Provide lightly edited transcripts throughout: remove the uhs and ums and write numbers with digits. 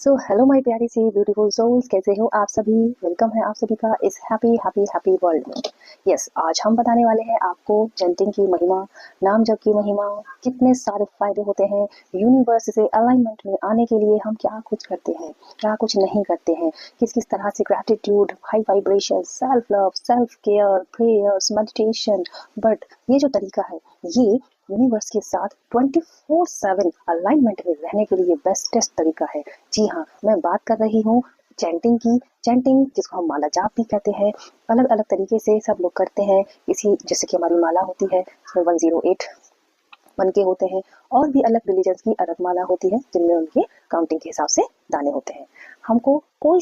So hello my प्यारी सी beautiful souls, कैसे हो आप सभी। वेलकम है आप सभी का इस हैप्पी हैप्पी हैप्पी वर्ल्ड में। यस, आज हम बताने वाले हैं आपको चैंटिंग की महिमा, नाम जप की महिमा, कितने सारे फायदे होते हैं। यूनिवर्स से अलाइनमेंट में आने के लिए हम क्या कुछ करते हैं, क्या कुछ नहीं करते हैं, किस किस तरह से gratitude, high vibration, self love, self care, prayers, meditation. But ये जो तरीका है, ये यूनिवर्स के साथ 24/7 अलाइनमेंट में रहने के लिए बेस्टेस्ट तरीका है। जी हाँ, मैं बात कर रही हूँ चैंटिंग की। चैंटिंग जिसको हम माला जाप भी कहते हैं, अलग अलग तरीके से सब लोग करते हैं। इसी जैसे कि हमारी माला होती है, इसमें 108 मन के होते हैं, और भी अलग रिलीजन्स की अलग माला होती है जिनमें उनके काउंटिंग के हिसाब से दाने होते हैं। हमको कोई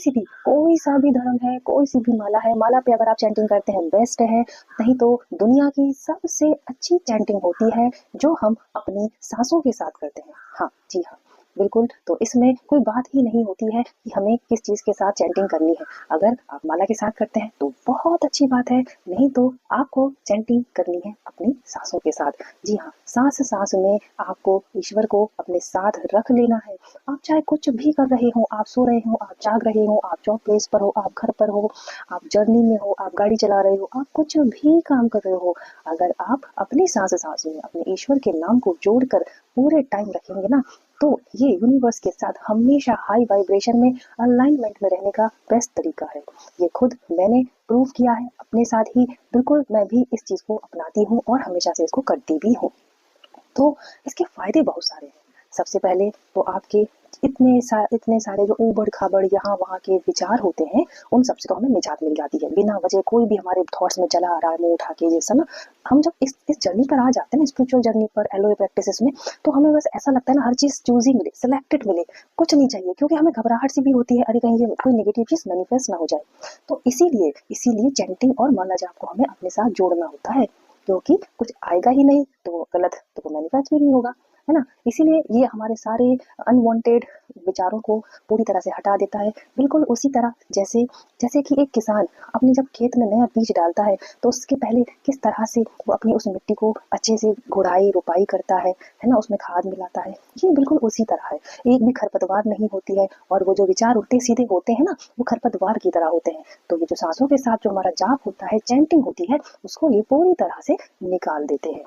सा भी धर्म है, कोई सी भी माला है, माला पे अगर आप चैंटिंग करते हैं बेस्ट है। नहीं तो दुनिया की सबसे अच्छी चैंटिंग होती है जो हम अपनी सांसों के साथ करते हैं। हाँ जी हाँ, बिल्कुल। तो इसमें कोई बात ही नहीं होती है कि हमें किस चीज़ के साथ चैंटिंग करनी है। अगर आप माला के साथ करते हैं तो बहुत अच्छी बात है, नहीं तो आपको चैंटिंग करनी है अपनी सांसों के साथ। जी हाँ, सांस सांस में आपको ईश्वर को अपने साथ रख लेना है। आप चाहे कुछ भी कर रहे हो, आप सो रहे हो, आप जाग रहे हो, आप जॉब प्लेस पर हो, आप घर पर हो, आप जर्नी में हो, आप गाड़ी चला रहे हो, आप कुछ भी काम कर रहे हो, अगर आप अपनी सांस सांस में अपने ईश्वर के नाम को जोड़कर पूरे टाइम रखेंगे ना, तो ये यूनिवर्स के साथ हमेशा हाई वाइब्रेशन में अलाइनमेंट में रहने का बेस्ट तरीका है। ये खुद मैंने प्रूव किया है अपने साथ ही। बिल्कुल, मैं भी इस चीज़ को अपनाती हूँ और हमेशा से इसको करती भी हूँ। तो इसके फायदे बहुत सारे हैं। सबसे पहले तो आपके इतने सारे जो ऊबड़ खाबड़ यहाँ वहाँ के विचार होते हैं, उन सबसे तो हमें निजात मिल जाती है। बिना वजह कोई भी हमारे थॉट्स में चला आ रहा है मुंह उठा के, जैसा ना, हम जब इस जर्नी पर आ जाते हैं ना, स्पिरिचुअल जर्नी पर, एलओए प्रैक्टिसेस में, तो हमें बस ऐसा लगता है ना, हर चीज़ चूजी मिले, सिलेक्टेड मिले, कुछ नहीं चाहिए, क्योंकि हमें घबराहट सी भी होती है, अरे कहीं ये कोई नेगेटिव चीज़ मैनिफेस्ट ना हो जाए। तो इसीलिए चैंटिंग और माला जाप को हमें अपने साथ जोड़ना होता है, क्योंकि कुछ आएगा ही नहीं तो वो गलत, तो वो मैनिफेस्ट भी नहीं होगा, है ना। इसीलिए ये हमारे सारे अनवांटेड विचारों को पूरी तरह से हटा देता है। बिल्कुल उसी तरह जैसे जैसे कि एक किसान अपनी जब खेत में नया बीज डालता है, तो उसके पहले किस तरह से वो अपनी उस मिट्टी को अच्छे से गुड़ाई रोपाई करता है ना, उसमें खाद मिलाता है। ये बिल्कुल उसी तरह है। एक भी खरपतवार नहीं होती है, और वो जो विचार उल्टे सीधे होते हैं ना, वो खरपतवार की तरह होते हैं। तो ये जो सांसों के साथ जो हमारा जाप होता है, चैंटिंग होती है, उसको ये पूरी तरह से निकाल देते हैं।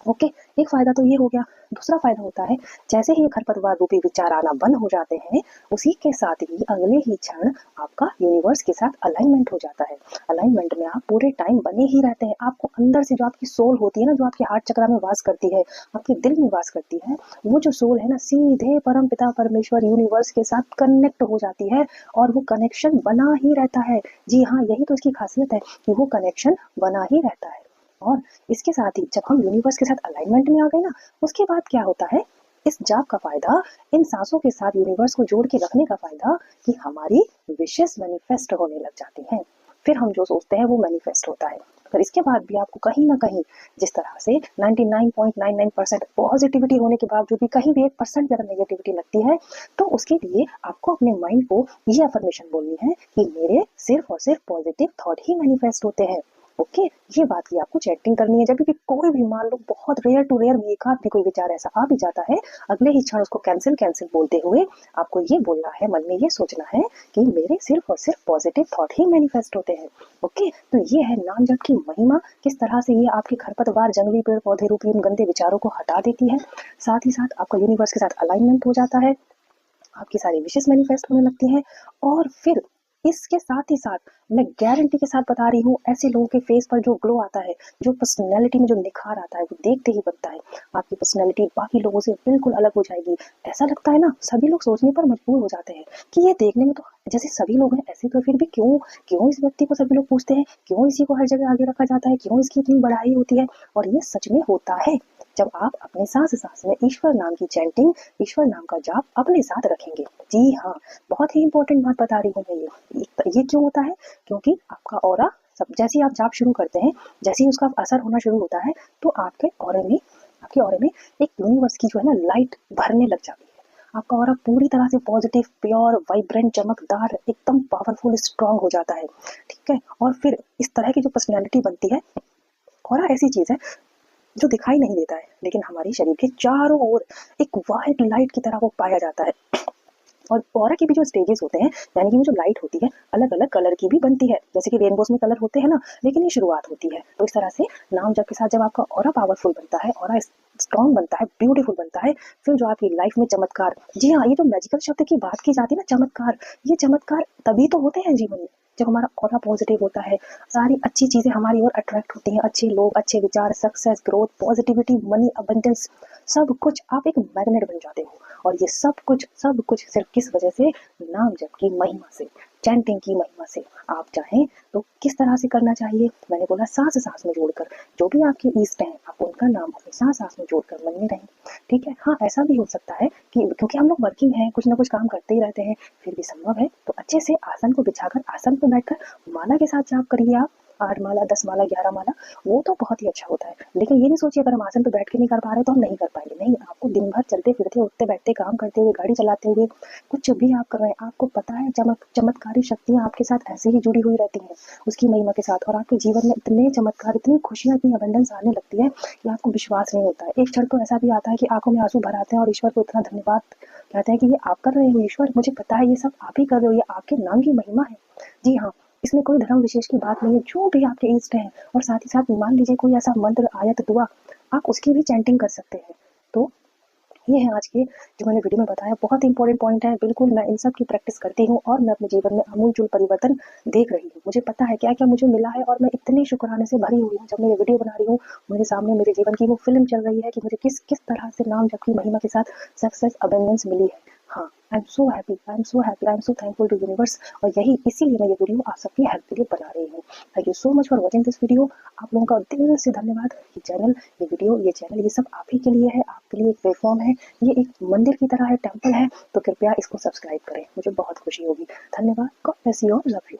ओके, एक फायदा तो ये हो गया। दूसरा फायदा होता है, जैसे ही खरपतवार रूपी विचार आना बंद हो जाते हैं, उसी के साथ ही अगले ही क्षण आपका यूनिवर्स के साथ अलाइनमेंट हो जाता है। अलाइनमेंट में आप पूरे टाइम बने ही रहते हैं। आपको अंदर से जो आपकी सोल होती है ना, जो आपके हार्ट चक्र में वास करती है, आपके दिल में वास करती है, वो जो सोल है ना, सीधे परम पिता परमेश्वर यूनिवर्स के साथ कनेक्ट हो जाती है, और वो कनेक्शन बना ही रहता है। जी हाँ, यही तो इसकी खासियत है कि वो कनेक्शन बना ही रहता है। और इसके साथ ही जब हम यूनिवर्स के साथ अलाइनमेंट में आ गए ना, उसके बाद क्या होता है, इस जाप का फायदा, इन सांसों के साथ यूनिवर्स को जोड़ के रखने का फायदा, कि हमारी विशेष मैनिफेस्ट होने लग जाती हैं। फिर हम जो सोचते हैं वो मैनिफेस्ट होता है। पर इसके बाद भी आपको कहीं ना कहीं, जिस तरह से 99.99% पॉजिटिविटी होने के बावजूद भी कहीं भी 1% भी अगर नेगेटिविटी लगती है, तो उसके लिए आपको अपने माइंड को ये अफर्मेशन बोलनी है कि मेरे सिर्फ और सिर्फ पॉजिटिव थॉट ही मैनिफेस्ट होते हैं। ओके, ये बात की आपको चैटिंग करनी है। जब भी कोई भी, मान लो बहुत रेयर टू रेयर एक आध भी कोई विचार ऐसा आ भी जाता है, अगले ही क्षण उसको कैंसिल कैंसिल बोलते हुए आपको ये बोलना है, मन में ये सोचना है कि मेरे सिर्फ और सिर्फ पॉजिटिव थॉट ही मैनिफेस्ट होते हैं। ओके, तो ये है नाम जप की महिमा, किस तरह से ये आपके खरपतवार जंगली पेड़ पौधे रूपी उन गंदे विचारों को हटा देती है। साथ ही साथ आपका यूनिवर्स के साथ अलाइनमेंट हो जाता है, आपकी सारी विशेष मैनिफेस्ट होने लगती हैं। और फिर इसके साथ ही साथ, मैं गारंटी के साथ बता रही हूँ, ऐसे लोगों के फेस पर जो ग्लो आता है, जो पर्सनैलिटी में जो निखार आता है, वो देखते ही बनता है। आपकी पर्सनैलिटी बाकी लोगों से बिल्कुल अलग हो जाएगी। ऐसा लगता है ना, सभी लोग सोचने पर मजबूर हो जाते हैं कि ये देखने में तो जैसे सभी लोग हैं, ऐसे तो फिर भी क्यों क्यों इस व्यक्ति को सभी लोग पूछते हैं, क्यों इसी को हर जगह आगे रखा जाता है, क्यों इसकी इतनी बड़ाई होती है। और ये सच में होता है, जब आप अपने सांस सांस में ईश्वर नाम की चैंटिंग, ईश्वर नाम का जाप अपने साथ रखेंगे। जी हाँ, बहुत ही इंपॉर्टेंट बात बता रही हूँ मैं। ये क्यों होता है, क्योंकि आपका ऑरा, सब जैसे ही आप जाप शुरू करते हैं, जैसे ही उसका असर होना शुरू होता है, तो आपके ऑरे में एक यूनिवर्स की जो है ना लाइट भरने लग जाती है। आपका ऑरा पूरी तरह से पॉजिटिव, प्योर, वाइब्रेंट, चमकदार, एकदम पावरफुल, स्ट्रांग हो जाता है। ठीक है, और फिर इस तरह की जो पर्सनैलिटी बनती है, ऑरा ऐसी चीज है जो दिखाई नहीं देता है, लेकिन हमारे शरीर के चारों ओर एक वाइट लाइट की तरह वो पाया जाता है। और ऑरा के भी जो स्टेजेस होते हैं, यानी कि वो जो लाइट होती है अलग अलग कलर की भी बनती है, जैसे कि रेनबोस में कलर होते हैं ना, लेकिन ये शुरुआत होती है। तो इस तरह से नाम जप के साथ जब आपका ऑरा पावरफुल बनता है, ऑरा स्ट्रॉन्ग बनता है, ब्यूटीफुल बनता है, फिर जो आपकी लाइफ में चमत्कार, जी हाँ, ये जो मैजिकल शब्द की बात की जाती है ना, चमत्कार, ये चमत्कार तभी तो होते हैं जीवन में जब हमारा ऑरा पॉजिटिव होता है। सारी अच्छी चीजें हमारी ओर अट्रैक्ट होती हैं, अच्छे लोग, अच्छे विचार, success, growth, positivity, money, abundance, सब कुछ, आप एक मैग्नेट बन जाते हो। और ये सब कुछ सिर्फ किस वजह से? नाम जप की महिमा से, चैंटिंग की महिमा से। आप चाहें तो किस तरह से करना चाहिए? मैंने बोला सांस सांस में जोड़कर। जो भी आपके ईष्ट हैं, आप उनका नाम अपनी सांस सांस में जोड़कर मन में रहें। ठीक है। हाँ, ऐसा भी हो सकता है कि क्योंकि हम लोग वर्किंग हैं, कुछ ना कुछ काम करते ही रहते हैं, फिर भी संभव है तो अच्छे से आसन को बिछाकर, आसन पर बैठकर माला के साथ जाप करिए आप। 8 माला, 10 माला, 11 माला, वो तो बहुत ही अच्छा होता है। लेकिन ये नहीं सोचिए अगर हम आसन पे बैठ के नहीं कर पा रहे तो हम नहीं कर पाएंगे। नहीं, आपको दिन भर चलते फिरते, उठते बैठते, काम करते हुए, गाड़ी चलाते हुए, कुछ भी आप कर रहे हैं, आपको पता है चमत्कारी शक्तियां आपके साथ ऐसे ही जुड़ी हुई रहती हैं उसकी महिमा के साथ। और आपके जीवन में इतने चमत्कार, इतनी खुशियां, इतनी अबंडेंस आने लगती है कि आपको विश्वास नहीं होता है। एक क्षण तो ऐसा भी आता है कि आंखों में आंसू भर आते हैं और ईश्वर को इतना धन्यवाद कहते हैं कि ये आप कर रहे हो ईश्वर, मुझे पता है ये सब आप ही कर रहे हो, ये आपके नाम की महिमा है। जी हाँ, इसमें कोई धर्म विशेष की बात नहीं है, जो भी आपके इष्ट हैं। और साथ ही साथ मान लीजिए कोई ऐसा मंत्र, आयत, दुआ, आप उसकी भी चैंटिंग कर सकते हैं। तो ये है आज के जो मैंने वीडियो में बताया, बहुत इंपॉर्टेंट पॉइंट है। बिल्कुल मैं इन सब की प्रैक्टिस करती हूँ और मैं अपने जीवन में आमूलचूल परिवर्तन देख रही हूँ। मुझे पता है क्या क्या मुझे मिला है और मैं इतने शुक्राने से भरी हुई हूँ। जब मैं ये वीडियो बना रही हूँ, मेरे सामने मेरे जीवन की वो फिल्म चल रही है कि मुझे किस किस तरह से नाम जप की महिमा के साथ सक्सेस, अबंडेंस मिली है। हाँ, I am so happy, I am so happy, I am so thankful to universe. और यही इसीलिए मैं ये वीडियो आप सबकी हेल्प के लिए बना रही हूँ। Thank you so much for watching this video. आप लोगों का दिल से धन्यवाद। ये चैनल, ये वीडियो, ये चैनल, ये सब आप ही के लिए है, आपके लिए एक प्लेटफॉर्म है, ये एक मंदिर की तरह है, टेम्पल है। तो कृपया इसको सब्सक्राइब करें, मुझे बहुत खुशी होगी। धन्यवाद। God bless you all, love you.